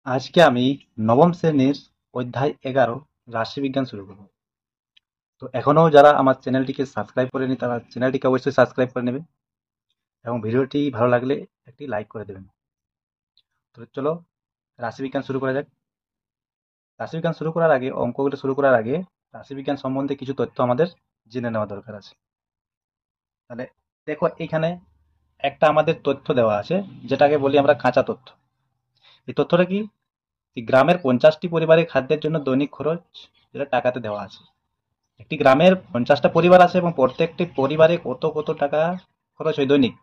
আজকে আমি নবম শ্রেণীর অধ্যায় 11 রাশিবিজ্ঞান শুরু করব। তো এখনো যারা আমার চ্যানেলটিকে সাবস্ক্রাইব করেনি তারা চ্যানেলটিকে অবশ্যই সাবস্ক্রাইব করে নেবে এবং ভিডিওটি ভালো লাগলে একটি লাইক করে দেবেন। তো চলো রাশিবিজ্ঞান শুরু করা যাক। রাশিবিজ্ঞান শুরু করার আগে অঙ্কগুলো শুরু করার আগে রাশিবিজ্ঞান সম্বন্ধে কিছু তথ্য আমাদের জেনে নেওয়া দরকার আছে। তাহলে দেখো এইখানে একটা আমাদের তথ্য দেওয়া আছে, যেটাকে বলি আমরা কাঁচা তথ্য। এই তথ্যটা কি? এই গ্রামের 50টি পরিবারের খাদ্যের জন্য দৈনিক খরচ যেটা টাকাতে দেওয়া আছে। একটি গ্রামের 50টা পরিবার আছে এবং প্রত্যেকটি পরিবারে কত কত টাকা খরচ হয় দৈনিক,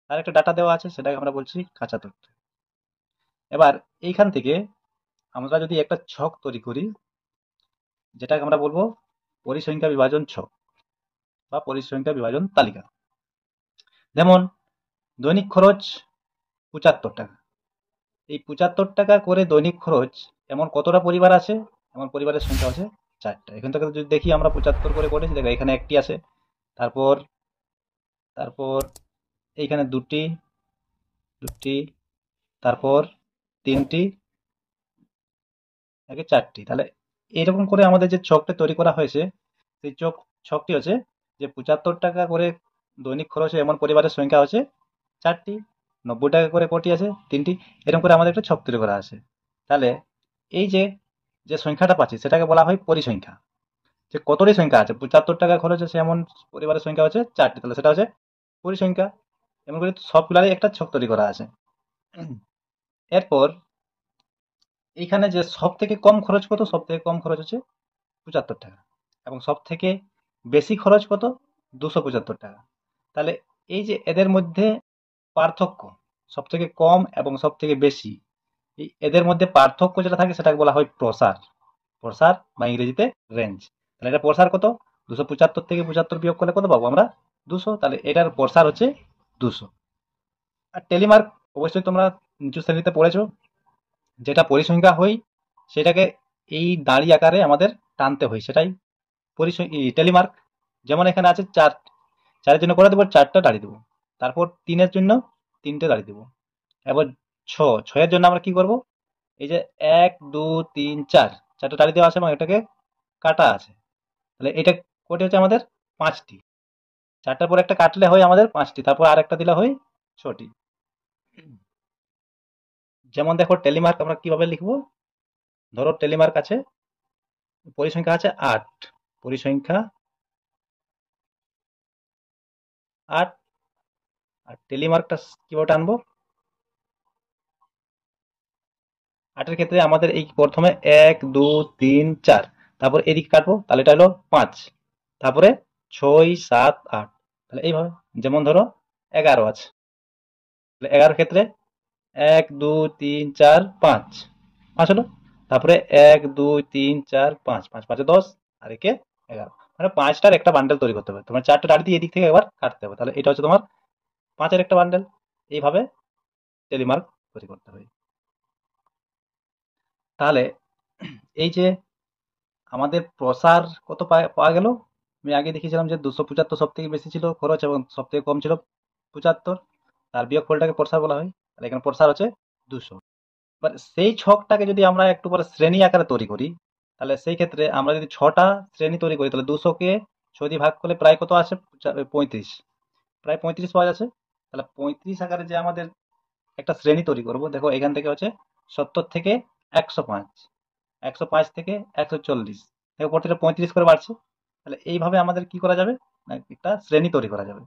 তার একটা ডাটা দেওয়া আছে, সেটাকে আমরা বলছি কাঁচা তথ্য। এবার এইখান থেকে আমরা যদি একটা ছক তৈরি করি, যেটাকে আমরা বলবো পরিসংখ্যা বিভাজন ছক বা পরিসংখ্যা বিভাজন তালিকা। যেমন দৈনিক খরচ 75 টাকা। এই 75 টাকা করে দৈনিক খরচ এমন কতটা পরিবার আছে? এমন পরিবারের সংখ্যা আছে 4টা। এখান থেকে যদি দেখি আমরা 75 করে করেছি, দেখো এখানে একটি আছে, তারপর তারপর এইখানে দুটি, দুটি, তারপর 3টি, আগে 4টি। তাহলে এরকম করে আমাদের যে ছকটা তৈরি করা হয়েছে, সেই ছকটি হচ্ছে যে 75 টাকা করে দৈনিক খরচে এমন পরিবারের সংখ্যা হচ্ছে 4টি, 90 টাকা করে কটি আছে 3টি। এরকম করে আমাদের একটা ছক তৈরি করা আছে। তাহলে এই যে যে সংখ্যাটা পাচ্ছি সেটাকে বলা হয় পরিসংখ্যা। যে কতটি সংখ্যা আছে, 75 টাকা খরচ আছে এমন পরিবারের সংখ্যা হচ্ছে 4টি, তাহলে সেটা হচ্ছে পরিসংখ্যা। এমন করে সবগুলারই একটা ছক তৈরি করা আছে। এরপর এইখানে যে সব থেকে কম খরচ কত? সব থেকে কম খরচ হচ্ছে 75 টাকা, এবং সব থেকে বেশি খরচ কত? 275 টাকা। তাহলে এই যে এদের মধ্যে পার্থক্য, সব থেকে কম এবং সব থেকে বেশি, এই এদের মধ্যে পার্থক্য যেটা থাকে সেটাকে বলা হয় প্রসার। প্রসার বা ইংরেজিতে রেঞ্জ। তাহলে এটা প্রসার কত? 275 থেকে 75 বিয়োগ করলে কত পাবো আমরা? 200। তাহলে এটার প্রসার হচ্ছে 200। আর টেলিমার্ক অবশ্যই তোমরা নিচু শ্রেণীতে পড়েছো। যেটা পরিসংখ্যা হয় সেটাকে এই দাঁড়ি আকারে আমাদের টানতে হয়, সেটাই টেলিমার্ক। যেমন এখানে আছে 4, 4-এর জন্য করে দেবো 4টা দাঁড়িয়ে দেবো। তারপর 3-এর জন্য 3টে দাঁড়িয়ে দেবো। এবার 6-এর জন্য আমরা কি করব? এই যে 1 2 3 4, 4টা দাঁড়িয়ে দেওয়া আছে এবং এটাকে কাটা আছে। তাহলে এটা কটি হচ্ছে আমাদের? 5টি। 4টার পর একটা কাটলে হয় আমাদের 5টি, তারপর আর একটা দিলে হয় 6টি। যেমন দেখো টেলিমার্ক আমরা কিভাবে লিখবো। ধরো টেলিমার্ক আছে, পরিসংখ্যা আছে 8, পরিসংখ্যা 8, আর টেলিমার্কটা কিভাবে টানবো? 8-এর ক্ষেত্রে আমাদের এই প্রথমে 1 2 3 4, তারপর এদিকে কাটবো, তাহলে এটা হলো 5, তারপরে 6 7 8। তাহলে এইভাবে, যেমন ধরো 11 আছে, তাহলে 11-এর ক্ষেত্রে 1 2 3 4 5, 5 হলো। তারপরে 1 2 3 4 5, 5 5 10, আর একে 11। মানে 5টার একটা বান্ডেল তৈরি করতে হবে, তোমার 4টা দাঁড়িয়ে দিয়ে এদিক থেকে একবার কাটতে হবে, তাহলে এটা হচ্ছে তোমার 5-এর একটা বান্ডেল। এইভাবে টেলিমার্ক তৈরি করতে হবে। তাহলে এই যে আমাদের প্রসার কত পাওয়া গেল? আমি আগে দেখিয়েছিলাম যে 275 সব থেকে বেশি ছিল খরচ এবং সব থেকে কম ছিল 75, তার বিয়োগফলটাকে প্রসার বলা হয়। তাহলে এখানে প্রসার হচ্ছে 200। এবার সেই ছকটাকে যদি আমরা একটু পরে শ্রেণী আকারে তৈরি করি, তাহলে সেই ক্ষেত্রে আমরা যদি 6টা শ্রেণী তৈরি করি, তাহলে 200-কে 6 দিয়ে ভাগ করলে প্রায় কত আছে? 35, প্রায় 35 পাওয়া যাচ্ছে। তাহলে 35 আকারে যে আমাদের একটা শ্রেণী তৈরি করব, দেখো এখান থেকে হচ্ছে 70 থেকে 105, 105 থেকে 140, দেখো প্রতিটা 35 করে বাড়ছে। তাহলে এইভাবে আমাদের কি করা যাবে না, একটা শ্রেণী তৈরি করা যাবে।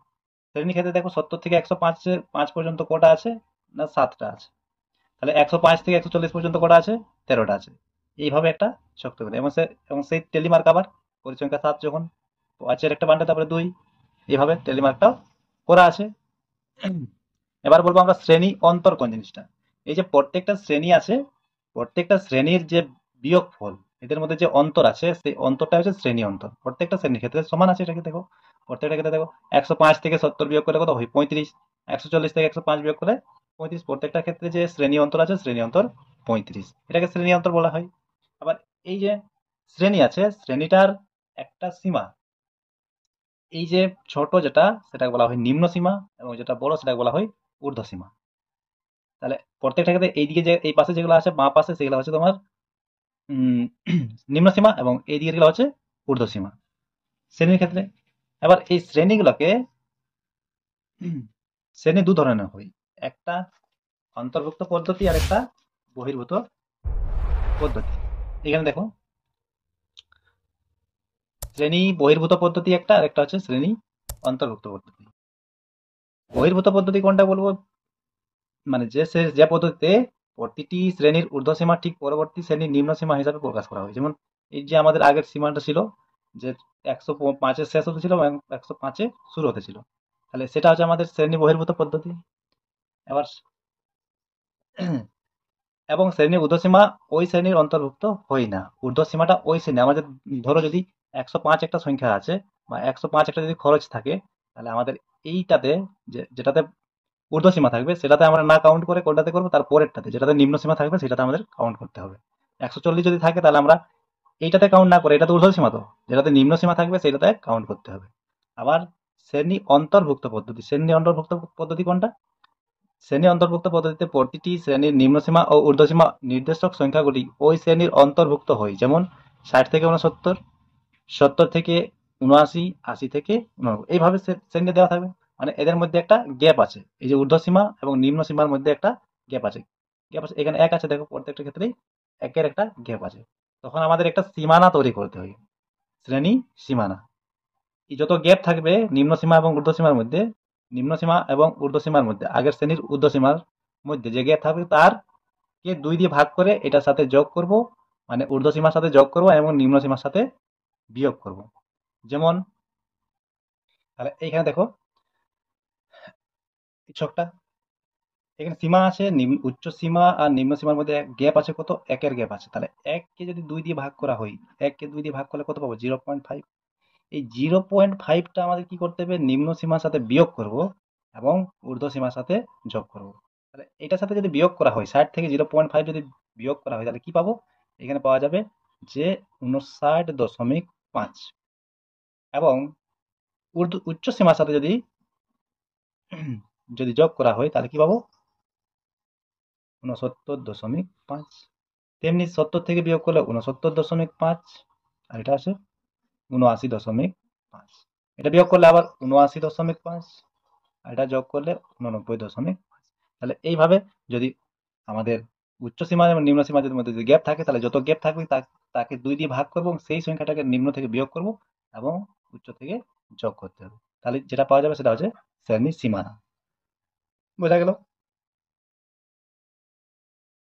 শ্রেণী ক্ষেত্রে দেখো 70 থেকে 105 5 পর্যন্ত কটা আছে? না 7টা আছে। তাহলে 105 থেকে 140 পর্যন্ত কটা আছে? 13টা আছে। এইভাবে একটা শক্ত করে, এবং সেই টেলিমার্ক আবার পরিসংখ্যা 7 যখন আছে একটা বান্ডেল, তারপরে 2, এইভাবে টেলিমার্কটাও করা আছে। এবার বলবো আমরা শ্রেণী অন্তর কোন জিনিসটা। এই যে প্রত্যেকটা শ্রেণী আছে, প্রত্যেকটা শ্রেণীর যে বিয়োগফল, এদের মধ্যে যে অন্তর আছে, সেই অন্তরটা হচ্ছে শ্রেণী অন্তর। প্রত্যেকটা শ্রেণীর ক্ষেত্রে সমান আছে, এটাকে দেখো প্রত্যেকটা ক্ষেত্রে দেখো 105 থেকে 70 বিয়োগ করলে কত হয়? 35, 140 থেকে 105 বিয়োগ করলে 35। প্রত্যেকটা ক্ষেত্রে যে শ্রেণী অন্তর আছে, শ্রেণী অন্তর 35, এটাকে শ্রেণী অন্তর বলা হয়। আবার এই যে শ্রেণী আছে, শ্রেণীটার একটা সীমা, এই যে ছোট যেটা সেটাকে বলা হয় নিম্ন সীমা, এবং যেটা বড় সেটাকে বলা হয় ঊর্ধ্ব সীমা। তাহলে প্রত্যেকটা ক্ষেত্রে এইদিকে যে এই পাশে যেগুলো আছে বাঁ পাশে সেগুলো হচ্ছে তোমার উম, নিম্ন সীমা, এবং এই দিকে যেগুলো হচ্ছে ঊর্ধ্ব সীমা শ্রেণীর ক্ষেত্রে। এবার এই শ্রেণীগুলোকে শ্রেণী দু ধরনের হয়, একটা অন্তর্ভুক্ত পদ্ধতি আর একটা বহির্ভূত পদ্ধতি। এখানে দেখো, শ্রেণী বহির্ভূত পদ্ধতি একটা, আর একটা হচ্ছে শ্রেণী অন্তর্ভুক্ত পদ্ধতি। বহির্ভূত পদ্ধতি কোনটা বলবো, মানে যে পদ্ধতিতে প্রতিটি শ্রেণীর ঊর্ধ্বসীমা ঠিক পরবর্তী শ্রেণীর নিম্ন সীমা হিসাবে প্রকাশ করা হয়। যেমন এই যে আমাদের আগের সীমাটা ছিল যে 105-এ শেষ হতে ছিল এবং 105-এ শুরু হতে ছিল, তাহলে সেটা হচ্ছে আমাদের শ্রেণী বহির্ভূত পদ্ধতি। এবার এবং শ্রেণীর ঊর্ধ্বসীমা ওই শ্রেণীর অন্তর্ভুক্ত হয় না, ঊর্ধ্বসীমাটা ওই শ্রেণী আমাদের, ধরো যদি 105 একটা সংখ্যা আছে বা 105 একটা যদি খরচ থাকে, তাহলে আমাদের এইটাতে যেটাতে ঊর্ধ্বসীমা থাকবে সেটাতে আমরা না কাউন্ট করে কোনটাতে করবো, তার পরেরটাতে যেটাতে নিম্ন সীমা থাকবে সেটাতে আমাদের কাউন্ট করতে হবে। 140 যদি থাকে তাহলে আমরা এইটাতে কাউন্ট না করে, এটা তো ঊর্ধ্বসীমা, তো যেটাতে নিম্ন সীমা থাকবে সেটাতে কাউন্ট করতে হবে। আবার শ্রেণী অন্তর্ভুক্ত পদ্ধতি, শ্রেণী অন্তর্ভুক্ত পদ্ধতি কোনটা, শ্রেণী অন্তর্ভুক্ত পদ্ধতিতে প্রতিটি শ্রেণীর নিম্নসীমা ও ঊর্ধ্বসীমা নির্দেশক সংখ্যাগুলি ওই শ্রেণীর অন্তর্ভুক্ত হয়। যেমন 60 থেকে 69, 70 থেকে 79, 80 থেকে 89, এইভাবে শ্রেণী দেওয়া থাকবে। মানে এদের মধ্যে একটা গ্যাপ আছে, এই যে ঊর্ধ্বসীমা এবং নিম্ন সীমার মধ্যে একটা গ্যাপ আছে। গ্যাপ আছে এখানে এক আছে, দেখো প্রত্যেকটা ক্ষেত্রেই একের একটা গ্যাপ আছে। তখন আমাদের একটা সীমানা তৈরি করতে হয়, শ্রেণী সীমানা। এই যত গ্যাপ থাকবে নিম্ন সীমা এবং ঊর্ধ্বসীমার মধ্যে, নিম্ন সীমা এবং ঊর্ধ্বসীমার মধ্যে, আগের শ্রেণীর ঊর্ধ্বসীমার মধ্যে যে গ্যাপ থাকবে তার কে 2 দিয়ে ভাগ করে এটার সাথে যোগ করব, মানে ঊর্ধ্বসীমার সাথে যোগ করব এবং নিম্ন সীমার সাথে বিয়োগ করব। যেমন তাহলে এইখানে দেখো এই ছকটা, এখানে সীমা আছে, উচ্চ সীমা আর নিম্ন সীমার মধ্যে গ্যাপ আছে কত, একের গ্যাপ আছে। তাহলে এককে যদি 2 দিয়ে ভাগ করা হয়, এককে 2 দিয়ে ভাগ করলে কত পাবো, 0.5। এই 0.5টা আমাদের কি করতে হবে, নিম্ন সীমার সাথে বিয়োগ করব এবং ঊর্ধ্ব সীমার সাথে যোগ করব। তাহলে এটার সাথে যদি বিয়োগ করা হয়, 60 থেকে 0.5 যদি বিয়োগ করা হয় তাহলে কি পাবো, এখানে পাওয়া যাবে যে 59.5। এবং উচ্চ সীমার সাথে যদি যদি যোগ করা হয় তাহলে কি পাবো, 69.5। তেমনি 70 থেকে বিয়োগ করলে 69.5, আর এটা আছে 79.5। এটা বিয়োগ করলে আবার 79.5, আর এটা যোগ করলে 89.5। তাহলে এইভাবে যদি আমাদের উচ্চ সীমা এবং নিম্ন সীমার মধ্যে যদি গ্যাপ থাকে, তাহলে যত গ্যাপ থাকবে তাকে 2 দিয়ে ভাগ করবো এবং সেই সংখ্যাটাকে নিম্ন থেকে বিয়োগ করব এবং উচ্চ থেকে যোগ করতে হবে। তাহলে যেটা পাওয়া যাবে সেটা হচ্ছে শ্রেণী সীমানা। বোঝা গেল?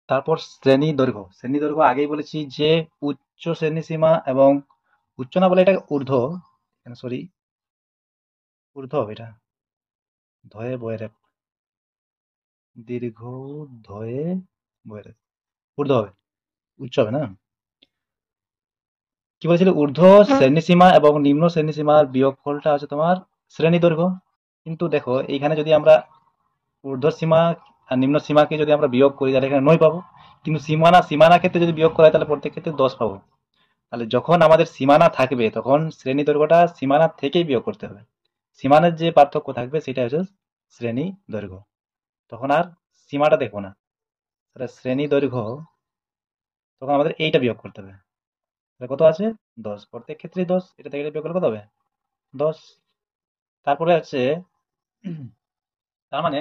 তারপর শ্রেণী দৈর্ঘ্য, শ্রেণী দৈর্ঘ্য আগেই বলেছি যে উচ্চ শ্রেণী সীমা এবং উচ্চ না বলে এটা ঊর্ধ্ব, সরি ঊর্ধ্ব হবে এটা, ধয়ে বয়ে রেপ, দীর্ঘ ধয়ে বয়ে রেপ, ঊর্ধ্ব হবে, উচ্চ হবে না। কি বলেছিল, ঊর্ধ্ব শ্রেণীসীমা এবং নিম্ন শ্রেণীসীমার বিয়োগফলটা হচ্ছে তোমার শ্রেণী দৈর্ঘ্য। কিন্তু দেখো এইখানে যদি আমরা ঊর্ধ্ব সীমা আর নিম্ন সীমাকে যদি আমরা বিয়োগ করি তাহলে এখানে 9 পাবো, কিন্তু সীমানা ক্ষেত্রে যদি বিয়োগ করা হয় তাহলে প্রত্যেক ক্ষেত্রে 10 পাবো। তাহলে যখন আমাদের সীমানা থাকবে তখন শ্রেণী দৈর্ঘ্যটা সীমানা থেকেই বিয়োগ করতে হবে। সীমানার যে পার্থক্য থাকবে সেটা হচ্ছে শ্রেণী দৈর্ঘ্য, তখন আর সীমাটা দেখবো না। তাহলে শ্রেণী দৈর্ঘ্য তখন আমাদের এইটা বিয়োগ করতে হবে। তাহলে কত আছে, 10, প্রত্যেক ক্ষেত্রেই 10, এটা থেকে এটা বিয়োগ করলে কত হবে, 10। তারপরে আছে তার মানে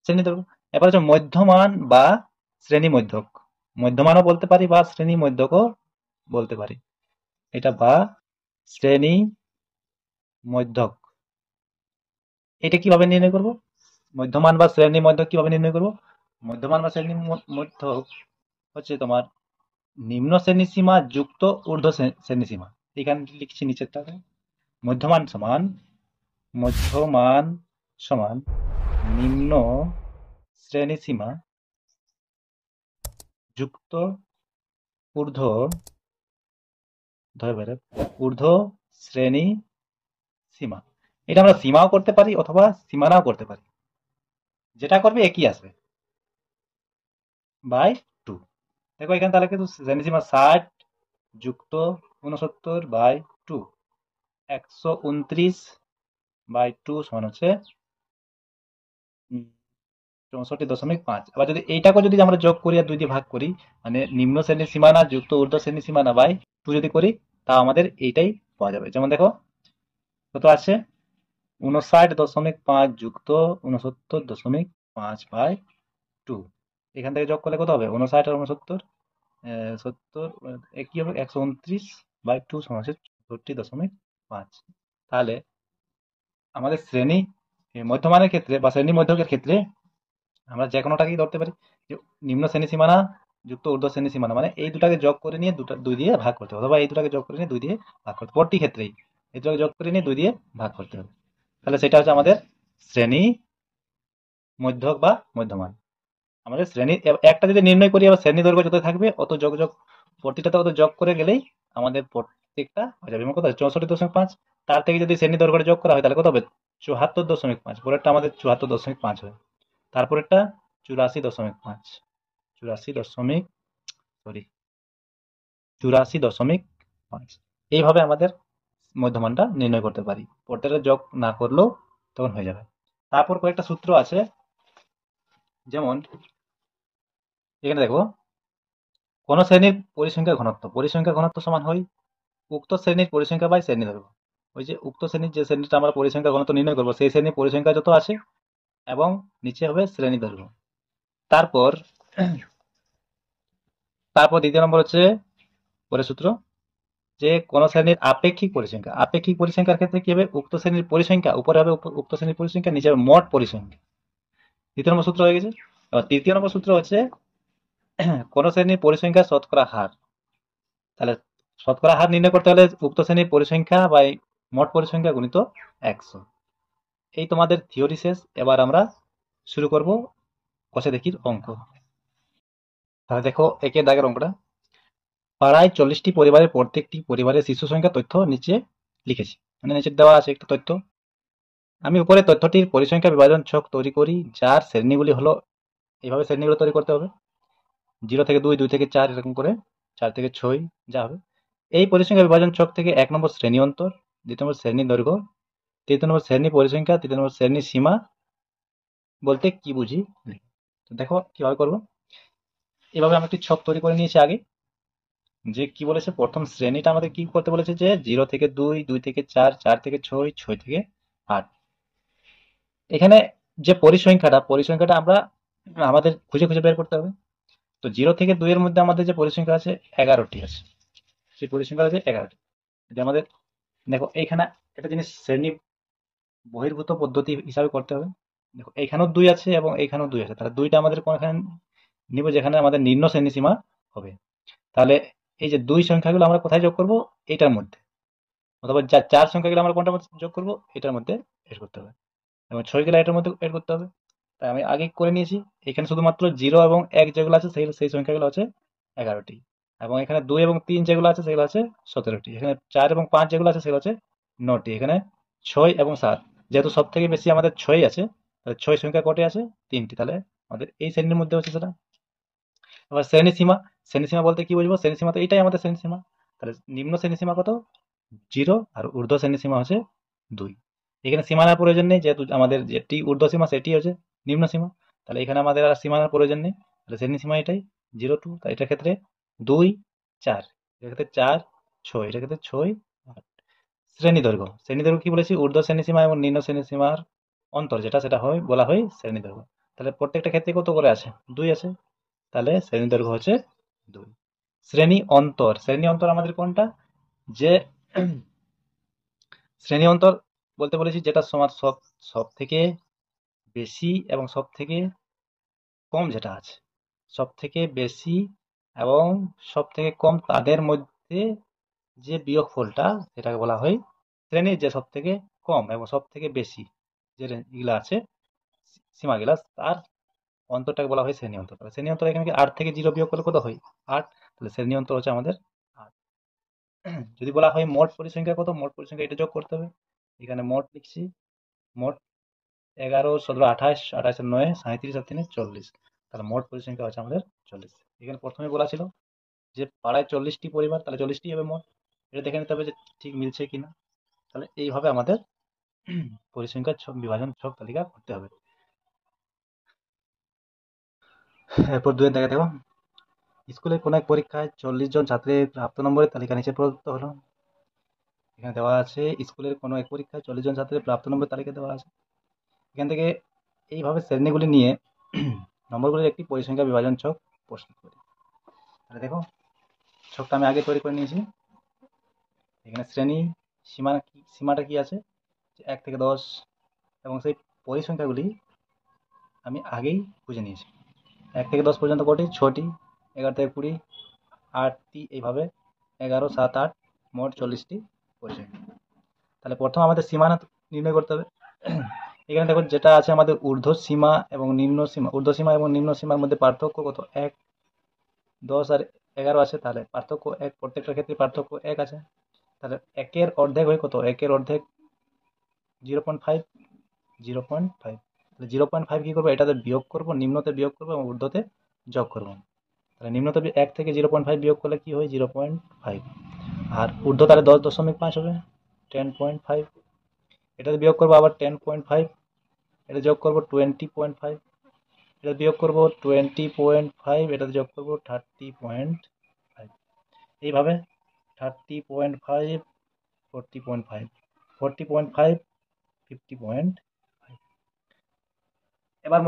শ্রেণী দৈর্ঘ্য। এবার হচ্ছে মধ্যমান বা শ্রেণী মধ্যক, মধ্যমানও বলতে পারি বা শ্রেণী মধ্যকও বলতে পারি, এটা বা শ্রেণী মধ্যক। এটা কিভাবে নির্ণয় করব, মধ্যমান বা শ্রেণী মধ্যক কিভাবে নির্ণয় করব, মধ্যমান বা শ্রেণী মধ্যক হচ্ছে তোমার নিম্ন শ্রেণী সীমা যুক্ত ঊর্ধ্ব শ্রেণী সীমা। এখানে লিখছি নিচেরটাকে, মধ্যমান সমান, মধ্যমান সমান নিম্ন শ্রেণী সীমা যুক্ত ঊর্ধ্ব, ধরে বেড়ে ঊর্ধ্ব শ্রেণী সীমা। এটা আমরা সীমাও করতে পারি অথবা সীমানাও করতে পারি, যেটা করবে একই আসবে, বাই 2। দেখো এখানে তাহলে কিন্তু শ্রেণী সীমা 60 যুক্ত 69/2, 129/2 সমান হচ্ছে 64.5। আবার যদি এইটাকে যদি আমরা যোগ করি আর 2 দিয়ে ভাগ করি, মানে নিম্ন শ্রেণীর সীমানা যুক্ত ঊর্ধ্ব শ্রেণীর সীমানা বাই 2 যদি করি, তা আমাদের এইটাই পাওয়া যাবে। যেমন দেখো কত আছে, 59.5 যুক্ত 69.5 বাই 2। এখান থেকে যোগ করলে কত হবে, 59 আর 69, 70, কি হবে, 129 বাই 2 সমান হচ্ছে 64.5। তাহলে আমাদের শ্রেণী মধ্যমানের ক্ষেত্রে বা শ্রেণী মধ্যকের ক্ষেত্রে আমরা যে কোনোটাকেই ধরতে পারি, যে নিম্ন শ্রেণী সীমানা যুক্ত ঊর্ধ্ব শ্রেণী সীমানা, মানে এই দুটাকে যোগ করে নিয়ে 2 দিয়ে ভাগ করতে হবে, অথবা এই দুটাকে যোগ করে নিয়ে 2 দিয়ে ভাগ করতে হবে, প্রতি ক্ষেত্রেই এই দুটাকে যোগ করে নিয়ে 2 দিয়ে ভাগ করতে হবে। তাহলে সেটা হচ্ছে আমাদের শ্রেণী মধ্যক বা মধ্যমান। আমাদের শ্রেণী একটা যদি নির্ণয় করি, আবার শ্রেণী দৈর্ঘ্য যত থাকবে অত যোগ যোগ, প্রতিটাতে অত যোগ করে গেলেই আমাদের প্রত্যেকটা হয়ে যাবে। এবং কত 64.5, তার থেকে যদি শ্রেণী দৈর্ঘ্য যোগ করা হয় তাহলে কত হবে, 74.5। পরেরটা আমাদের 74.5 হয়, তারপরেরটা 84.5, 84 দশমিক, সরি 84.5। এইভাবে আমাদের মধ্যমানটা নির্ণয় করতে পারি, প্রত্যেকটা যোগ না করলেও তখন হয়ে যাবে। তারপর কয়েকটা সূত্র আছে, যেমন এখানে দেখো, কোন শ্রেণীর পরিসংখ্যা ঘনত্ব, পরিসংখ্যা ঘনত্ব সমান হয় উক্ত শ্রেণীর পরিসংখ্যা বাই শ্রেণী দৈর্ঘ্য। ওই যে উক্ত শ্রেণীর যে শ্রেণীটা আমরা পরিসংখ্যা ঘনত্ব নির্ণয় করবো, সেই শ্রেণীর পরিসংখ্যা যত আছে এবং নিচে হবে শ্রেণী দৈর্ঘ্য। তারপর তারপর দ্বিতীয় নম্বর হচ্ছে পরের সূত্র, যে কোন শ্রেণীর আপেক্ষিক পরিসংখ্যা, আপেক্ষিক পরিসংখ্যার ক্ষেত্রে কি হবে, উক্ত শ্রেণীর পরিসংখ্যা উপরে হবে উক্ত শ্রেণীর পরিসংখ্যা, নিচে হবে মোট পরিসংখ্যা। দ্বিতীয় নম্বর সূত্র হয়ে গেছে। এবার তৃতীয় নম্বর সূত্র হচ্ছে কোন শ্রেণীর পরিসংখ্যা শতকরা হার। তাহলে শতকরা হার নির্ণয় করতে হলে উক্ত শ্রেণীর পরিসংখ্যা বাই মোট পরিসংখ্যা গুণিত 100। এই তোমাদের থিওরি শেষ। এবার আমরা শুরু করব কষে দেখির অঙ্ক। তাহলে দেখো একের দাগের অঙ্কটা, পাড়ায় 40টি পরিবারের প্রত্যেকটি পরিবারের শিশু সংখ্যা তথ্য নিচে লিখেছি, মানে নিচে দেওয়া আছে একটা তথ্য। আমি উপরে তথ্যটির পরিসংখ্যা বিভাজন ছক তৈরি করি, যার শ্রেণীগুলি হলো, এইভাবে শ্রেণীগুলো তৈরি করতে হবে, 0 থেকে 2, 2 থেকে 4, এরকম করে 4 থেকে 6 যা হবে। এই পরিসংখ্যা বিভাজন ছক থেকে 1 নম্বর শ্রেণী অন্তর, 2 নম্বর শ্রেণী দৈর্ঘ্য, 3 নম্বর শ্রেণী পরিসংখ্যা, 3 নম্বর শ্রেণী সীমা বলতে কি বুঝি। তো দেখো কিভাবে করবো, এভাবে আমি একটি ছক তৈরি করে নিয়েছি আগে। যে কি বলেছে, প্রথম শ্রেণীটা আমাদের কি করতে বলেছে, যে 0 থেকে 2, 2 থেকে 4, 4 থেকে 6, 6 থেকে 8। এখানে যে পরিসংখ্যাটা আমরা আমাদের খুঁজে খুঁজে বের করতে হবে। তো 0 থেকে 2 এর মধ্যে আমাদের যে পরিসংখ্যা আছে 11টি আছে, সেই পরিসংখ্যা আছে 11টি। যে আমাদের দেখো এইখানে একটা জিনিস শ্রেণী বহির্ভূত পদ্ধতি হিসাবে করতে হবে। দেখো এইখানেও 2 আছে এবং এইখানেও 2 আছে, তাহলে 2টা আমাদের কোনখানে নিব, যেখানে আমাদের নিম্ন শ্রেণী সীমা হবে। তাহলে এই যে 2 সংখ্যাগুলো আমরা কোথায় যোগ করব, এটার মধ্যে, অথবা 4 সংখ্যাগুলো আমরা কোনটার মধ্যে যোগ করব, এটার মধ্যে এড করতে হবে, এবং 6 গুলো এটার মধ্যে এড করতে হবে। তাই আমি আগে করে নিয়েছি। এখানে শুধুমাত্র 0 এবং 1 যেগুলো আছে সেই সংখ্যাগুলো আছে 11টি, এবং এখানে 2 এবং 3 যেগুলো আছে সেগুলো আছে 17টি, এখানে 4 এবং 5 যেগুলো আছে সেগুলো আছে 9টি, এখানে 6 এবং 7, যেহেতু সব থেকে বেশি আমাদের 6 আছে, তাহলে 6 সংখ্যা কটি আছে, 3টি। তাহলে আমাদের এই শ্রেণীর মধ্যে হচ্ছে সেটা। এবার শ্রেণী সীমা, শ্রেণী সীমা বলতে কি বুঝবো, শ্রেণী সীমা তো এটাই আমাদের শ্রেণী সীমা। তাহলে নিম্ন শ্রেণী সীমা কত, 0, আর ঊর্ধ্ব শ্রেণী সীমা হচ্ছে 2। এখানে সীমানার প্রয়োজন নেই, যেহেতু আমাদের যেটি ঊর্ধ্ব সীমা সেটি হচ্ছে নিম্ন সীমা, তাহলে এখানে আমাদের আর সীমানার প্রয়োজন নেই। তাহলে শ্রেণী সীমা এটাই, 0 2, তাই এটার ক্ষেত্রে 2 4, এটার ক্ষেত্রে 4 6, এটার ক্ষেত্রে 6 8। শ্রেণী দৈর্ঘ্য কি বলেছি, ঊর্ধ্ব শ্রেণী সীমা এবং নিম্ন শ্রেণী সীমার অন্তর যেটা, সেটা হয় বলা হয় শ্রেণী দৈর্ঘ্য। তাহলে প্রত্যেকটা ক্ষেত্রে কত করে আছে, 2 আছে, তাহলে শ্রেণী দৈর্ঘ্য হচ্ছে 2। শ্রেণী অন্তর আমাদের কোনটা, যে শ্রেণী অন্তর বলতে বলেছি যেটা সমাজ সব সব থেকে বেশি এবং সব থেকে কম যেটা আছে, সব থেকে বেশি এবং সব থেকে কম তাদের মধ্যে যে বিয়োগফলটা, সেটাকে বলা হয় শ্রেণীর যে সব থেকে কম এবং সব থেকে বেশি যে এগুলা আছে সীমাগুলা, তার অন্তরটাকে বলা হয় শ্রেণী অন্তর। শ্রেণী অন্তর এখানে কি 8 থেকে 0 বিয়োগ করলে কত হয়, 8। তাহলে শ্রেণী অন্তর হচ্ছে আমাদের 8। যদি বলা হয় মোট পরিসংখ্যা কত, মোট পরিসংখ্যা এটা যোগ করতে হবে। এখানে মোট লিখছি, মোট 11 17 28, 28 আর 9 37 আর 3 40। তাহলে মোট পরিসংখ্যা হচ্ছে আমাদের 40। এখানে প্রথমে বলা ছিল যে পাড়ায় 40টি পরিবার, তাহলে 40টি হবে মোট। এটা দেখে নিতে হবে যে ঠিক মিলছে কিনা। তাহলে এইভাবে আমাদের পরিসংখ্যার বিভাজন ছক তালিকা করতে হবে। এরপর 2 দেখা দেখো, স্কুলের কোনো এক পরীক্ষায় 40 জন ছাত্রের প্রাপ্ত নম্বরের তালিকা নিচে প্রদত্ত হলো। এখানে দেওয়া আছে স্কুলের কোনো এক পরীক্ষায় 40 জন ছাত্রের প্রাপ্ত নম্বরের তালিকা দেওয়া আছে। এখান থেকে এইভাবে শ্রেণীগুলি নিয়ে নম্বরগুলির একটি পরিসংখ্যা বিভাজন ছক প্রস্তুত করি। তাহলে দেখো, ছকটা আমি আগে তৈরি করে নিয়েছি। এখানে শ্রেণী সীমাটা কি আছে, 1 থেকে 10, এবং সেই পরিসংখ্যাগুলি আমি আগেই বুঝে নিয়েছি। 1 থেকে 10 পর্যন্ত কটি, 6টি, 11 থেকে 20, 8টি, এইভাবে 11, 7, 8, মোট 40টি পরিসংখ্যা। তাহলে প্রথম আমাদের সীমানা নির্ণয় করতে হবে। এখানে দেখো যেটা আছে আমাদের ঊর্ধ্ব সীমা এবং নিম্ন সীমা, ঊর্ধ্ব সীমা এবং নিম্ন সীমার মধ্যে পার্থক্য কত, 1, 10 আর 11 আছে, তাহলে পার্থক্য 1, প্রত্যেকটার ক্ষেত্রে পার্থক্য 1 আছে। তাহলে 1-এর অর্ধেক হয় কত, 1-এর অর্ধেক 0.5, 0.5। তাহলে 0.5 কি করবো, এটাতে বিয়োগ করবো, নিম্নতে বিয়োগ করবো এবং ঊর্ধ্বতে যোগ করবো। তাহলে নিম্নতে 1 থেকে 0.5 বিয়োগ করলে কি হয়, 0.5, আর ঊর্ধ্ব তাহলে 10.5 হবে, 10.5। এটাতে বিয়োগ করবো আবার 10.5, এটা যোগ করবো 20.5, এটা বিয়োগ করবো 20.5, এটাতে যোগ করবো 30.5। এইভাবে 30.5, 40.5, 40.5, 50.5। এবার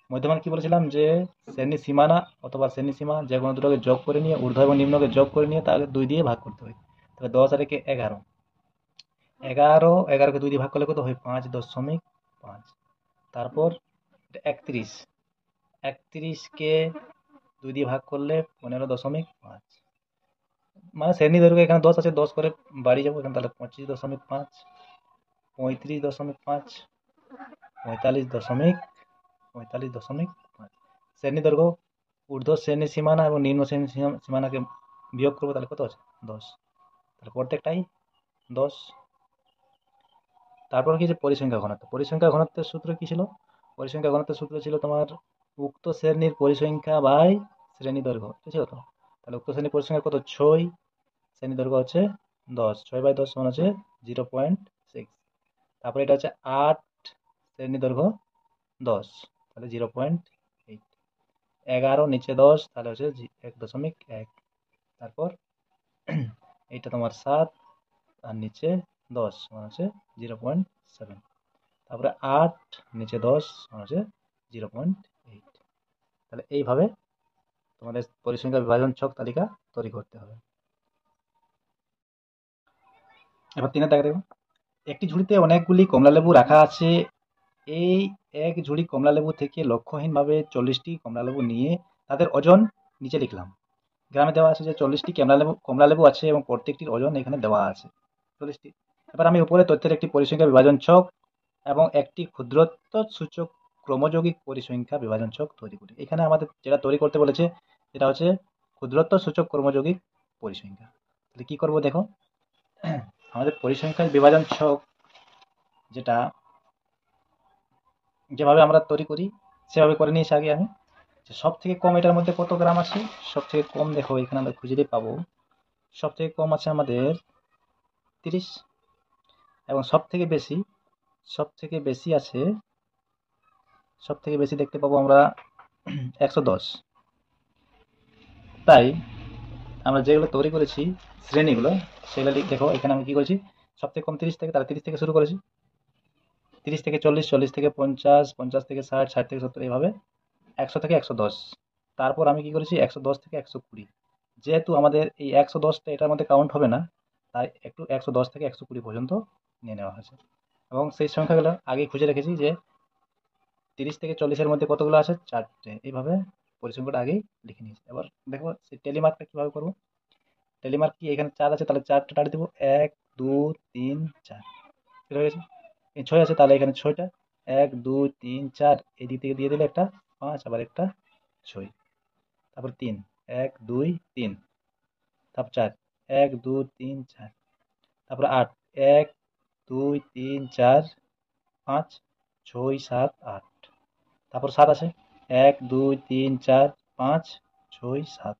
মধ্যমান কি বলেছিলাম, যে শ্রেণী সীমানা অথবা শ্রেণী সীমা যে কোনো দুটোকে যোগ করে নিয়ে, ঊর্ধ্ব এবং নিম্নকে যোগ করে নিয়ে তাকে 2 দিয়ে ভাগ করতে হয়। তাহলে 10 আর 1 11, 11কে 2 দিয়ে ভাগ করলে কত হয়, 5.5। তারপর 31, 31কে 2 দিয়ে ভাগ করলে 15.5। মানে শ্রেণী দৈর্ঘ্য এখানে 10 আছে, 10 করে বাড়ি যাবো এখানে, তাহলে 25.5, 35.5, 45.5। শ্রেণী দৈর্ঘ্য ঊর্ধ্ব শ্রেণী সীমানা এবং নিম্ন শ্রেণী সীমানাকে বিয়োগ করবো, তাহলে কত আছে, 10। তাহলে প্রত্যেকটাই 10। তারপর কি, যে পরিসংখ্যা ঘনত্ব, পরিসংখ্যা ঘনত্বের সূত্র কি ছিল, পরিসংখ্যা ঘনত্বের সূত্র ছিল তোমার উক্ত শ্রেণীর পরিসংখ্যা বাই শ্রেণী দৈর্ঘ্য, ঠিক আছে তো। তাহলে উক্ত শ্রেণীর পরিসংখ্যা কত, 6, শ্রেণী দৈর্ঘ্য হচ্ছে 10, 6/10 সমান হচ্ছে 0.6। তারপরে এটা হচ্ছে 8, শ্রেণী দৈর্ঘ্য 10, তাহলে 0.8। 11 নিচে 10, তাহলে হচ্ছে 1.1। তারপর এইটা তোমার 7 আর নিচে 10 মানে হচ্ছে 0.7। তারপরে 8 নিচে 10 মানে হচ্ছে 0.8। তাহলে এইভাবে তোমাদের পরিসংখ্যা বিভাজন ছক তালিকা তৈরি করতে হবে। এবার 3 দেখা দেখো, একটি ঝুড়িতে অনেকগুলি কমলালেবু রাখা আছে। এই এক ঝুড়ি কমলালেবু থেকে লক্ষ্যহীনভাবে 40টি কমলালেবু নিয়ে তাদের ওজন নিচে লিখলাম। গ্রামে দেওয়া আছে যে 40টি কমলালেবু আছে এবং প্রত্যেকটির ওজন এখানে দেওয়া আছে 40টি। এবার আমি উপরে তথ্যের একটি পরিসংখ্যা বিভাজন ছক এবং একটি ক্ষুদ্রত্ব সূচক ক্রমযৌগিক পরিসংখ্যা বিভাজন ছক তৈরি করি। এখানে আমাদের যেটা তৈরি করতে বলেছে সেটা হচ্ছে ক্ষুদ্রত্ব সূচক ক্রমযৌগিক পরিসংখ্যা। তাহলে কি করব দেখো, আমাদের পরিসংখ্যার বিভাজন ছক যেভাবে আমরা তৈরি করি সেভাবে করে নিয়েছি আগে আমি। সব থেকে কম এটার মধ্যে কত গ্রাম আছে, সব থেকে কম দেখো এখানে আমরা খুঁজে পাবো, সব থেকে কম আছে আমাদের 30, এবং সব থেকে বেশি দেখতে পাবো আমরা 110। তাই আমরা যেগুলো তৈরি করেছি শ্রেণীগুলো, সেগুলো দেখো এখানে আমি কি করেছি, সব থেকে কম 30 থেকে, তাহলে 30 থেকে শুরু করেছি, 30 থেকে 40, 40 থেকে 50, 50 থেকে 60, 60 থেকে 70, এইভাবে 100 থেকে 110। তারপর আমি কি করেছি, 110 থেকে 120। যেহেতু আমাদের এই 110টা এটার মধ্যে কাউন্ট হবে না, তাই একটু 110 থেকে 120 পর্যন্ত নিয়ে নেওয়া হয়েছে। এবং সেই সংখ্যাগুলো আগে খুঁজে রেখেছি যে 30 থেকে 40-এর মধ্যে কতগুলো আছে, 4টে। এইভাবে পরিসংখ্যাটা আগেই লিখে নিয়েছি। এবার দেখো সেই টেলিমার্কটা কিভাবে করবো। টেলিমার্ক কি, এখানে 4 আছে তাহলে 4টা টাড়ি দেবো, 1, 2, 3, 4, এটা হয়ে গেছে। 6 আছে তাহলে এখানে 6টা, 1, 2, 3, 4, এই দিক থেকে দিয়ে দিলে একটা 5, আবার একটা 6। তারপর 3, 1, 2, 3, তারপর 4, 1, 2, 3, 4, তারপর 8, 1, 2, 3, 4, 5, 6, 7, 8, তারপর 7 আছে, 1, 2, 3, 4, 5, 6, 7,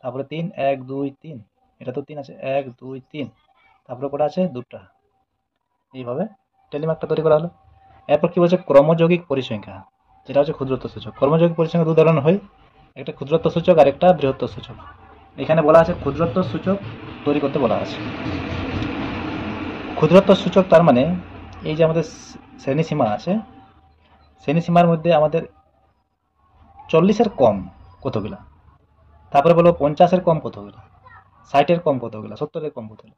তারপরে 3, 1, 2, 3, এটা তো 3 আছে, 1, 2, 3, তারপরে কটা আছে, 2টা। এইভাবে টেলিমার্কটা তৈরি করা হলো। এরপর কি বলছে, ক্রমযৌগিক পরিসংখ্যা। যেটা হচ্ছে ক্ষুদ্রত্ব সূচক। কর্মযোগী পরিসংখ্যা দু ধরনের হয়, একটা ক্ষুদ্রত্ব সূচক আর একটা বৃহত্ত সূচক। এখানে বলা আছে ক্ষুদ্রত্ব সূচক তৈরি করতে বলা আছে। ক্ষুদ্রত্ব সূচক তার মানে এই যে আমাদের শ্রেণীসীমা আছে, শ্রেণীসীমার মধ্যে আমাদের 40-এর কম কতগুলা, তারপরে বলবো 50-এর কম কতগুলা, 60-এর কম কতগুলা, 70-এর কম কতগুলা।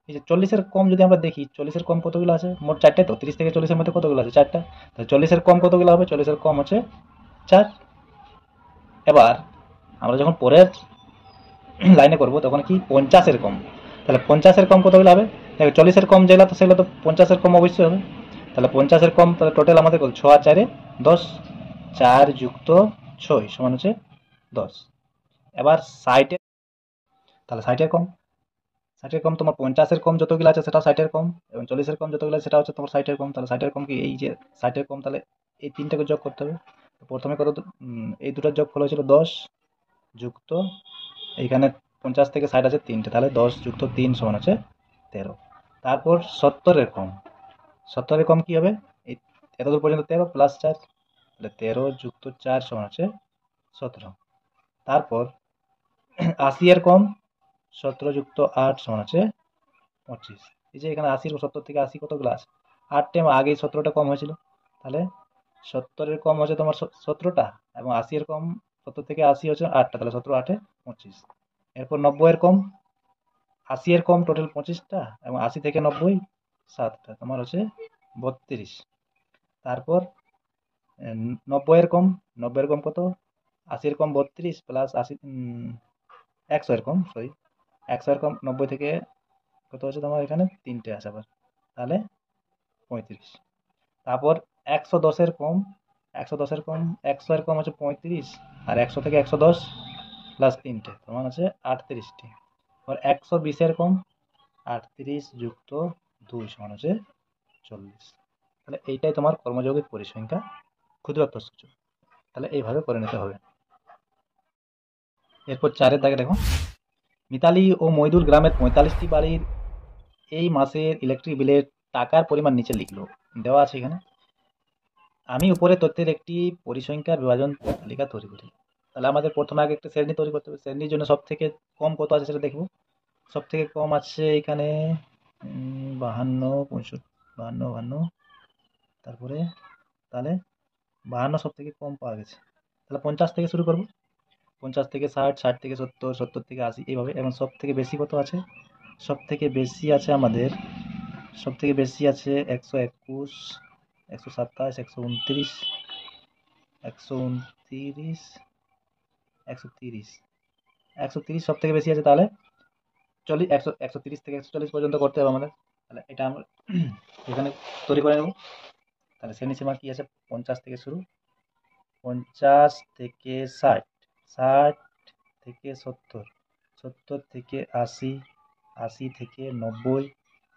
এই যে 40-এর কম যদি আমরা দেখি, 40-এর কম কতগুলো আছে, মোট 4টে। তো 30 থেকে 40-এর মধ্যে কতগুলো আছে? 4টা। তাহলে 40-এর কম কতগুলো হবে? 40-এর কম হচ্ছে 4। এবার আমরা যখন পরের লাইনে করব তখন কি 50-এর কম। তাহলে 50-এর কম কতগুলো হবে? দেখো 40-এর কম যেগুলো, তো সেগুলো তো 50-এর কম অবশ্যই হবে। তাহলে 50-এর কম, তাহলে টোটাল আমাদের 6 আর 4-এ 10, 4 যুক্ত 6 সমান হচ্ছে 10। এবার 60-এর, তাহলে 60-এর কম, 60-এর কম তোমার 50-এর কম যতগুলো আছে সেটাও 60-এর কম, এবং 40-এর কম যতগুলো আছে সেটা হচ্ছে তোমার 60-এর কম। তাহলে 60-এর কম কি এই যে 60-এর কম, তাহলে এই তিনটাকে যোগ করতে হবে। প্রথমে কত, এই দুটার যোগফল হয়েছিল 10 যুক্ত, এইখানে 50 থেকে 60 আছে 3টে, তাহলে 10 যুক্ত 3 সমান হচ্ছে 13। তারপর 70-এর কম, 70-এর কম কি হবে? এই এতদূর পর্যন্ত 13 প্লাস 4, তাহলে 13 যুক্ত 4 সমান হচ্ছে 17। তারপর 80-এর কম, 17 যুক্ত 8 সমান হচ্ছে 25। এই যে এখানে 80 70 থেকে 80 কতগুলো আছে? 8টে, আগে 17টা কম হয়েছিল, তাহলে 70-এর কম হচ্ছে তোমার 17টা, এবং 80-এর কম 70 থেকে 80 হচ্ছে 8টা, তাহলে 17 8-এ 25। এরপর 90-এর কম, 80-এর কম টোটাল 25টা, এবং 80 থেকে 90 7টা, তোমার হচ্ছে 32। তারপর 90-এর কম, 90-এর কম কত? 80-এর কম 32 প্লাস 80, 100-এর কম, সরি 100-এর কম 90 থেকে কত হচ্ছে তোমার এখানে 3টে আছে আবার, তাহলে 35। তারপর 110-এর কম, 110-এর কম, 100-এর কম হচ্ছে 35, আর 100 থেকে 110 প্লাস 3টে তোমার হচ্ছে 38টি। আর 120-এর কম, 38 যুক্ত 2 সমান হচ্ছে 40। তাহলে এইটাই তোমার কর্মযোগের পরিসংখ্যা, ক্ষুদ্রত্ব সূচক। তাহলে এইভাবে করে নিতে হবে। এরপর 4-এর দাগে দেখো, মিতালি ও মইদুল গ্রামের 45টি বাড়ির এই মাসের ইলেকট্রিক বিলের টাকার পরিমাণ নিচে লিখলো, দেওয়া আছে এখানে। আমি উপরে তথ্যের একটি পরিসংখ্যার বিভাজন তালিকা তৈরি করি। তাহলে আমাদের প্রথমে আগে একটা শ্রেণী তৈরি করতে হবে। শ্রেণীর জন্য সব থেকে কম কত আছে সেটা দেখবো। সব থেকে কম আছে এখানে 52, 65, 52, 52, তারপরে তাহলে 52 সব থেকে কম পাওয়া গেছে। তাহলে 50 থেকে শুরু করবো, 50 থেকে 60, 60 থেকে 70, 70 থেকে 80 এইভাবে। এবং সব থেকে বেশি কত আছে? সব থেকে বেশি আছে আমাদের, সব থেকে বেশি আছে 121, 127, 129, 129, 130, 130 সব থেকে বেশি আছে। তাহলে 130 থেকে 140 পর্যন্ত করতে হবে আমাদের। তাহলে এটা আমরা এখানে তৈরি করে নেব। তাহলে শ্রেণীসীমা কি আছে? 50 থেকে শুরু, 50 থেকে 60, 60 থেকে 70, 70 থেকে 80, 80 থেকে 90,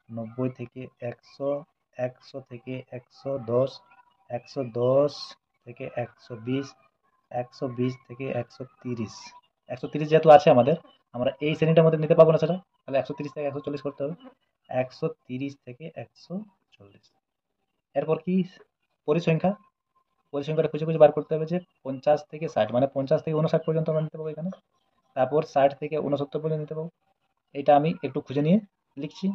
90 থেকে 100, 100 থেকে 110, 110 থেকে 120, 120 থেকে 130, 130 যেহেতু আছে আমাদের, আমরা এই শ্রেণীটার মধ্যে নিতে পারবো না সেটা, তাহলে 130 থেকে 140 করতে হবে, 130 থেকে 140। এরপর কি? পরিসংখ্যা, পরিসংখ্যাটা খুঁজে খুঁজে বার করতে হবে যে 50 থেকে 60, মানে 50 থেকে 59 পর্যন্ত আমরা নিতে পারবো এখানে। তারপর 60 থেকে 69 পর্যন্ত নিতে পারবো। এটা আমি একটু খুঁজে নিয়ে লিখছি।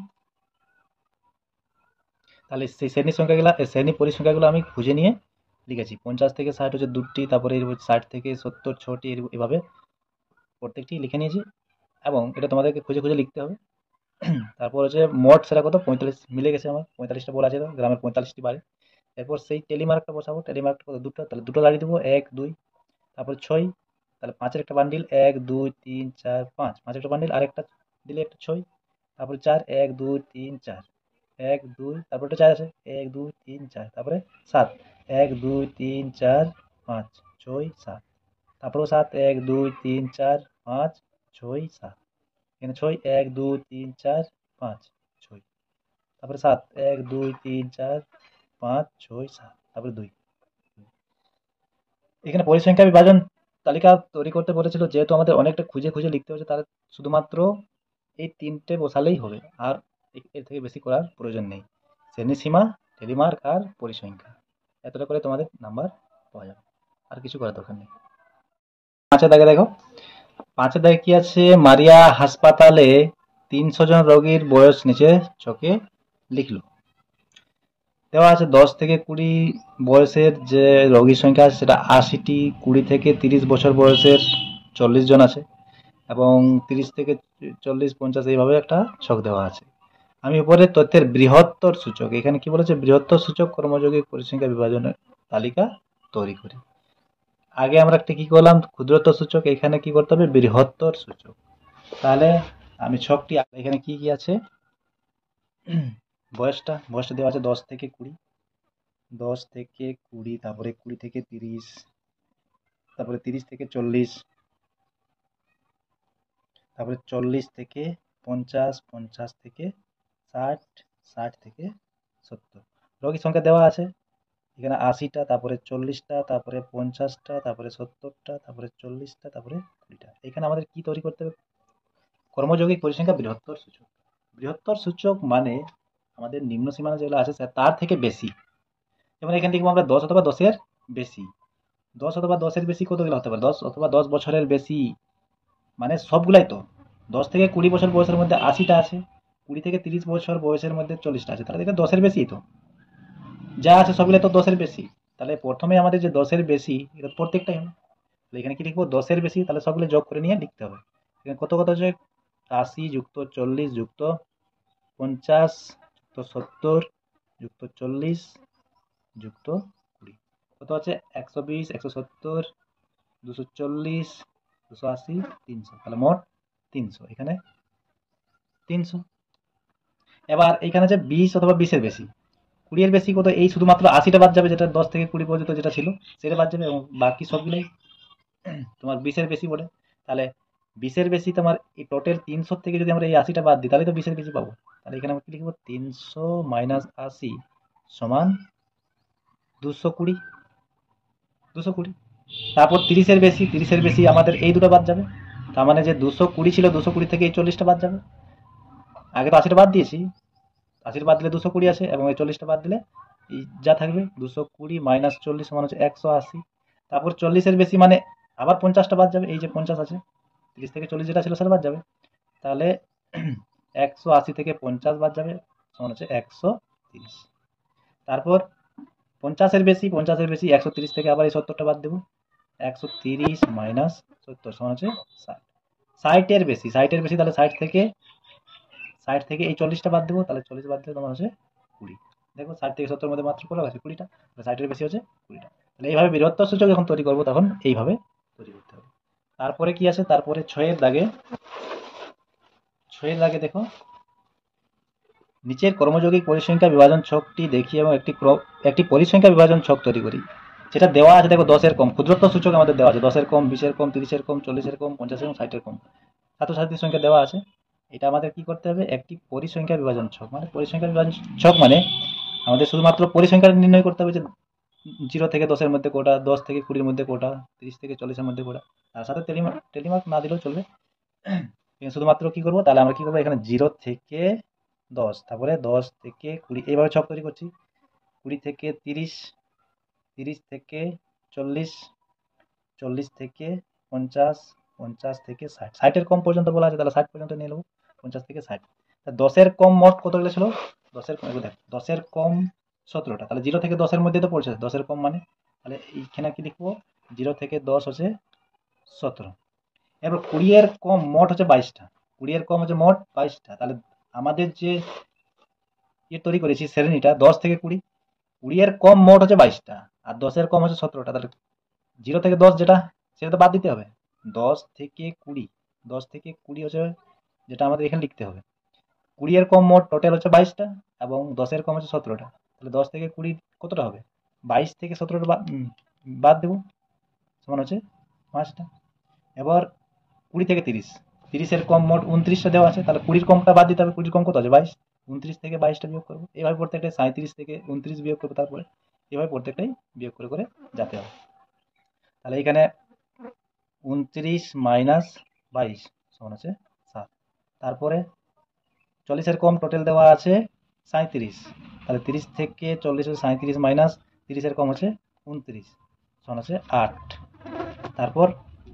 তাহলে সেই শ্রেণীর সংখ্যাগুলো, শ্রেণী পরিসংখ্যাগুলো আমি খুঁজে নিয়ে লিখেছি। 50 থেকে 60 হচ্ছে 2টি, তারপরে 60 থেকে 70 6টি, এভাবে প্রত্যেকটি লিখে নিয়েছি। এবং এটা তোমাদেরকে খুঁজে খুঁজে লিখতে হবে। তারপর হচ্ছে মোট সেটা কত? 45 মিলে গেছে আমার, 45টা বলা আছে তো, গ্রামের 45টি বাড়ি। এরপর সেই টেলিমার্কটা বসাবো, টেলিমার্কটা কত? 2টা, তাহলে 2টো দাঁড়িয়ে দেবো, 1 2, তারপর 6, তাহলে 5-এর একটা বান্ডিল, 1 2 3 4 5, 5 একটা বান্ডিল, আরেকটা দিলে একটা 6, তারপরে 4, 1 2 3 4, 1 2, তারপর একটা 4 আছে, 1 2 3 4, তারপরে 7, 1 2 3 4 5 6 7, তারপরেও 7, 1 2 3 4 5 6 7, এখানে 6, 1 2 3 4 5 6, তারপরে 7, 1 2 3 4 5 6 7, তারপরে 2। এখানে পরিসংখ্যা বিভাজন তালিকা তৈরি করতে বলেছিল, যেহেতু আমাদের অনেকটা খুঁজে খুঁজে লিখতে হচ্ছে, তাহলে শুধুমাত্র এই 3টে বসালেই হবে, আর এর থেকে বেশি করার প্রয়োজন নেই। শ্রেণীসীমা, টেলিমার্ক আর পরিসংখ্যা, এতটা করে তোমাদের নাম্বার পাওয়া যাবে, আর কিছু করার দরকার নেই। 5 দাগে দেখো, 5 দাগে কি আছে, মারিয়া হাসপাতালে 300 জন রোগীর বয়স নিচে চোখে লিখলো। দেওয়া আছে 10 থেকে 20 বয়সের যে রোগীর সংখ্যা আছে সেটা 80টি, 20 থেকে 30 বছর বয়সের 40 জন আছে, এবং 30 থেকে 40, 50 এইভাবে একটা ছক দেওয়া আছে। আমি উপরে তথ্যের বৃহত্তর সূচক, এখানে কি বলেছে, বৃহত্তর সূচক কর্মযোগী পরিসংখ্যা বিভাজনের তালিকা তৈরি করি। আগে আমরা একটা কি করলাম, ক্ষুদ্রতর সূচক, এখানে কি করতে হবে, বৃহত্তর সূচক। তাহলে আমি ছকটি, এখানে কি কি আছে, বয়সটা দেওয়া আছে 10 থেকে 20, 10 থেকে 20, তারপরে 20 থেকে 30, তারপরে 30 থেকে 40, তারপরে 40 থেকে 50, 50 থেকে 60, 60 থেকে 70। রোগীর সংখ্যা দেওয়া আছে এখানে 80টা, তারপরে 40টা, তারপরে 50টা, তারপরে 70টা, তারপরে 40টা, তারপরে 20টা। এখানে আমাদের কি তৈরি করতে হবে, কর্মযৌগিক পরিসংখ্যা বৃহত্তর সূচক। বৃহত্তর সূচক মানে আমাদের নিম্ন সীমানা যেগুলো আছে তার থেকে বেশি। যেমন এখানে দেখবো আমরা 10 অথবা 10-এর বেশি, 10 অথবা 10-এর বেশি কতগুলো হতে পারে, 10 অথবা 10 বছরের বেশি, মানে সবগুলাই তো। 10 থেকে 20 বছর বয়সের মধ্যে 80টা আছে, 20 থেকে 30 বছর বয়সের মধ্যে 40টা আছে, তাহলে এটা 10-এর বেশি তো, যা আছে সবগুলো তো 10-এর বেশি। তাহলে প্রথমে আমাদের যে 10-এর বেশি, এটা প্রত্যেকটাই হবে। তাহলে এখানে কি লিখবো, 10-এর বেশি, তাহলে সবগুলো যোগ করে নিয়ে লিখতে হবে। এখানে কত কত আছে, 80 যুক্ত 40 যুক্ত 50 যুক্ত 70 যুক্ত 40 যুক্ত 20, কত আছে, 120, 170, 240, 280, 300, তাহলে মোট 300, এখানে 300। এবার এখানে যে 20 অথবা 20-এর বেশি, 20-এর বেশি কত, এই শুধুমাত্র 80টা বাদ যাবে, যেটা 10 থেকে 20 পর্যন্ত যেটা ছিল সেটা বাদ যাবে, এবং বাকি সবগুলাই তোমার 20-এর বেশি পড়ে। তাহলে 20-এর বেশি তোমার এই টোটাল 300 থেকে যদি আমরা এই 80টা বাদ দিই, তাহলে তো 20-এর বেশি পাবো। তাহলে এখানে আমরা কি লিখবো, 300 মাইনাস 80 সমান 220, 220। তারপর 30-এর বেশি, 30-এর বেশি আমাদের এই দুটো বাদ যাবে, তার মানে যে 220 ছিল, 220 থেকে এই 40টা বাদ যাবে। আগে তো 80টা বাদ দিয়েছি, 80 বাদ দিলে 220 আসে, এবং এই 40টা বাদ দিলে এই যা থাকবে 220 মাইনাস 40 সমান হচ্ছে 180। তারপর 40-এর বেশি মানে আবার 50টা বাদ যাবে, এই যে 50 আছে, 30 থেকে 40 যেটা ছিল সেটা বাদ যাবে, তাহলে 180 থেকে 50 বাদ যাবে, সমান হচ্ছে 130। তারপর 50-এর বেশি, 50-এর বেশি 130 থেকে আবার এই 70টা বাদ দেবো, 130 মাইনাস 70 সমান হচ্ছে 60। 60-এর বেশি, 60-এর বেশি, তাহলে 60 থেকে এই 40টা বাদ দেবো, তাহলে 40 বাদ দিলে তোমার হচ্ছে 20। দেখো 60 থেকে 70-এর মধ্যে মাত্র পড়ে আছে 20টা, 60-এর বেশি হচ্ছে 20টা। তাহলে এইভাবে বৃহত্তর সূচক যখন তৈরি করবো তখন এইভাবে তৈরি করতে হবে। তারপরে কি আছে, তারপরে 6-এর দাগে, 6-এর দাগে দেখো, নিচের কর্মযৌগিক পরিসংখ্যা বিভাজন ছকটি দেখি এবং একটি পরিসংখ্যা বিভাজন ছক তৈরি করি। যেটা দেওয়া আছে দেখো, 10-এর কম, ক্ষুদ্রতর সূচক আমাদের দেওয়া আছে, 10-এর কম, 20-এর কম, 30-এর কম, 40-এর কম, 50-এর কম, 60-এর কম, ছাত্রছাত্রীর সংখ্যা দেওয়া আছে। এটা আমাদের কি করতে হবে, একটি পরিসংখ্যা বিভাজন ছক, মানে পরিসংখ্যা বিভাজন ছক মানে আমাদের শুধুমাত্র পরিসংখ্যা নির্ণয় করতে হবে, যে 0 থেকে 10-এর মধ্যে কোটা, 10 থেকে 20-এর মধ্যে কোটা, 30 থেকে 40-এর মধ্যে কোটা, তার সাথে টেলিমার্ক না দিলেও চলবে। শুধুমাত্র কি করবো, তাহলে আমরা কি করবো, এখানে 0 থেকে 10, তারপরে 10 থেকে 20, এইভাবে ছক তৈরি করছি। 20 থেকে 30, 30 থেকে 40, 40 থেকে 50, 50 থেকে 60, 60-এর কম পর্যন্ত বলা আছে, তাহলে 60 পর্যন্ত নিয়ে নেবো, 50 থেকে 60। 10-এর কম মোট কতগুলো ছিল, 10-এর কম, দেখ 10-এর কম 17টা, তাহলে 0 থেকে 10-এর মধ্যে তো পড়ছে 10-এর কম মানে, তাহলে এইখানে কি লিখবো, 0 থেকে 10 হচ্ছে 17। এবার 20-এর কম মোট হচ্ছে 22টা, 20-এর কম হচ্ছে মোট 22টা, তাহলে আমাদের যে তৈরি করেছি শ্রেণীটা 10 থেকে 20, 20-এর কম মোট হচ্ছে 22টা, আর 10-এর কম হচ্ছে 17টা, তাহলে 0 থেকে 10 যেটা সেটা তো বাদ দিতে হবে। 10 থেকে 20, 10 থেকে 20 হচ্ছে যেটা আমাদের এখানে লিখতে হবে। 20-এর কম মোট টোটাল হচ্ছে 22টা, এবং 10-এর কম হচ্ছে 17টা, তাহলে 10 থেকে 20 কতটা হবে, 22 থেকে 17টা বাদ দেবো, সমান হচ্ছে 5টা। এবার 20 থেকে 30, 30-এর কম মোট 29টা দেওয়া আছে, তাহলে 20-র কমটা বাদ দিতে হবে, 20-র কম কত আছে 22, 29 থেকে 22টা বিয়োগ করবো, এভাবে প্রত্যেকটাই 37 থেকে 29 বিয়োগ করবো, তারপরে এভাবে প্রত্যেকটাই বিয়োগ করে করে যেতে হবে। তাহলে এখানে 29 মাইনাস 22 সমান হচ্ছে 7। তারপরে 40-এর কম টোটাল দেওয়া আছে 37, তাহলে 30 থেকে 40 হচ্ছে 37 মাইনাস 30-এর কম হচ্ছে 29 সমান আছে 8। তারপর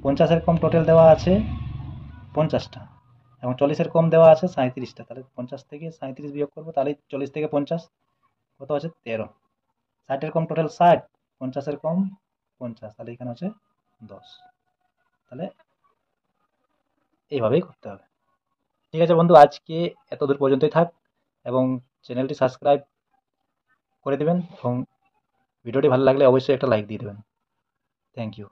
50-এর কম টোটাল দেওয়া আছে 50টা, এবং 40-এর কম দেওয়া আছে 37টা। তাহলে 50 থেকে 37 বিয়োগ করবো, তাহলে 40 থেকে 50 কত আছে 13। 60-এর কম টোটাল 60, 50-এর কম 50, তাহলে এখানে হচ্ছে 10। তাহলে এইভাবেই করতে হবে। ঠিক আছে বন্ধু, আজকে এত দূর পর্যন্তই থাক, এবং চ্যানেলটি সাবস্ক্রাইব করে দেবেন, এবং ভিডিওটি ভালো লাগলে অবশ্যই একটা লাইক দিয়ে দেবেন। Thank you.